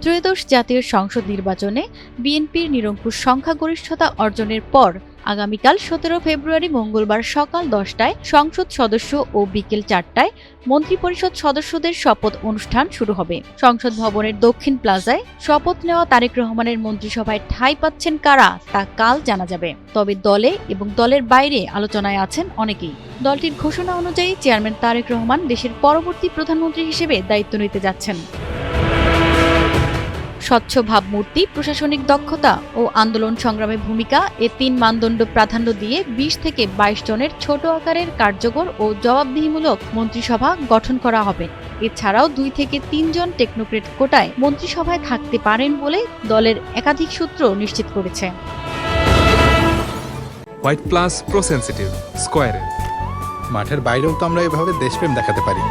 ত্রয়োদশ জাতীয় সংসদ নির্বাচনে বিএনপির নিরঙ্কুশ সংখ্যাগরিষ্ঠতা অর্জনের পর আগামীকাল 17 ফেব্রুয়ারি মঙ্গলবার সকাল 10টায় সংসদ সদস্য ও বিকেল 4টায় মন্ত্রিপরিষদ সদস্যদের শপথ অনুষ্ঠান শুরু হবে। সংসদ ভবনের দক্ষিণ প্লাজায় শপথ নেওয়া তারেক রহমানের মন্ত্রিসভায় ঠাঁই পাচ্ছেন কারা তা কাল জানা যাবে। তবে দলে এবং দলের বাইরে আলোচনায় আছেন অনেকেই। দলটির ঘোষণা অনুযায়ী চেয়ারম্যান তারেক রহমান দেশের পরবর্তী প্রধানমন্ত্রী হিসেবে দায়িত্ব নিতে যাচ্ছেন। স্বচ্ছ ভাবমূর্তি, প্রশাসনিক দক্ষতা ও আন্দোলন সংগ্রামে ভূমিকা এ 3 মানদণ্ড প্রাধান্য দিয়ে 20 থেকে 22 জনের ছোট আকারের কার্যকর ও জবাবদিহিমূলক মন্ত্রিসভা গঠন করা হবে। এছাড়াও 2 থেকে 3 জন টেকনোক্রেট কোটায় মন্ত্রিসভায় থাকতে পারেন বলে দলের একাধিক সূত্র নিশ্চিত করেছে। হোয়াইট প্লাস প্রো সেনসিটিভ স্কয়ারে মাঠের বাইরেও তো আমরা এভাবে দেশপ্রেম দেখাতে পারি।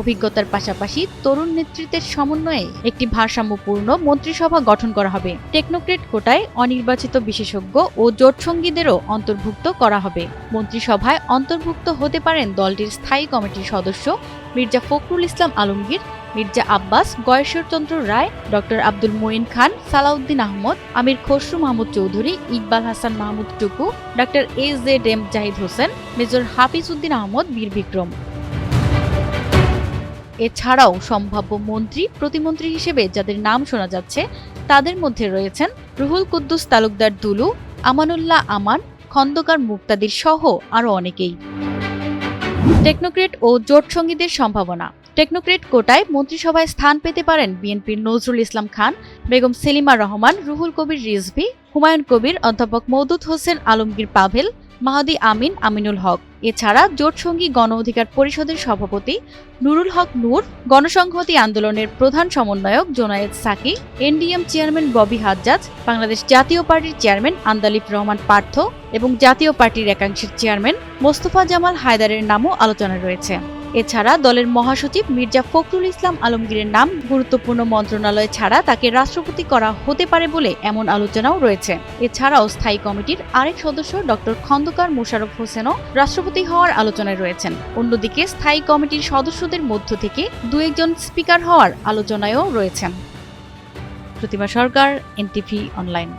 অভিজ্ঞতার পাশাপাশি তরুণ নেতৃত্বের সমন্বয়ে একটি ভারসাম্যপূর্ণ মন্ত্রিসভা গঠন করা হবে। টেকনোক্রেট কোটায় অনির্বাচিত বিশেষজ্ঞ ও জোটসঙ্গীদেরও অন্তর্ভুক্ত করা হবে। মন্ত্রিসভায় অন্তর্ভুক্ত হতে পারেন দলটির স্থায়ী কমিটির সদস্য Mirza Fakhrul Islam Alamgir, Mirza Abbas, Goyeshwar Chandra Roy, doctor Abdul Moyeen Khan, Salahuddin Ahmed, Amir Khasru Mahmud Chowdhury, Iqbal Hasan Mahmud Tuku, doctor AZM Zahid Hossain, major Hafiz Uddin Ahmed, Bir Bikram. এছাড়াও সম্ভাব্য মন্ত্রী, প্রতিমন্ত্রী হিসেবে যাদের নাম শোনা যাচ্ছে তাদের মধ্যে রয়েছেন রুহুল কুদ্দুস তালুকদার দুলু, আমানুল্লাহ আমান, খন্দকার মুক্তাদির সহ আরও অনেকেই। টেকনোক্রেট ও জোটসঙ্গীদের সম্ভাবনা। টেকনোক্রেট কোটায় মন্ত্রিসভায় স্থান পেতে পারেন বিএনপির নজরুল ইসলাম খান, বেগম সেলিমা রহমান, রুহুল কবির রিজভী, হুমায়ুন কবির, অধ্যাপক মওদুদ হোসেন আলমগীর পাভেল, মাহাদি আমিন, আমিনুল হক। এছাড়া জোটসঙ্গী গণ অধিকার পরিষদের সভাপতি নুরুল হক নূর, গণসংহতি আন্দোলনের প্রধান সমন্বয়ক জোনায়েদ সাকি, এনডিএম চেয়ারম্যান ববি হাজ্জাজ, বাংলাদেশ জাতীয় পার্টির চেয়ারম্যান আন্দালিব রহমান পার্থ এবং জাতীয় পার্টির একাংশের চেয়ারম্যান মোস্তফা জামাল হায়দারের নামও আলোচনায় রয়েছে। এছাড়া দলের মহাসচিব মির্জা ফখরুল ইসলাম আলমগীরের নাম গুরুত্বপূর্ণ মন্ত্রণালয় ছাড়া তাকে রাষ্ট্রপতি করা হতে পারে বলে এমন আলোচনাও রয়েছে। এছাড়াও স্থায়ী কমিটির আরেক সদস্য ডক্টর খন্দকার মোশাররফ হোসেনও রাষ্ট্রপতি হওয়ার আলোচনায় রয়েছেন। অন্যদিকে স্থায়ী কমিটির সদস্যদের মধ্য থেকে 2-1 জন স্পিকার হওয়ার আলোচনায়ও রয়েছেন। প্রতিমা সরকার, NTV অনলাইন।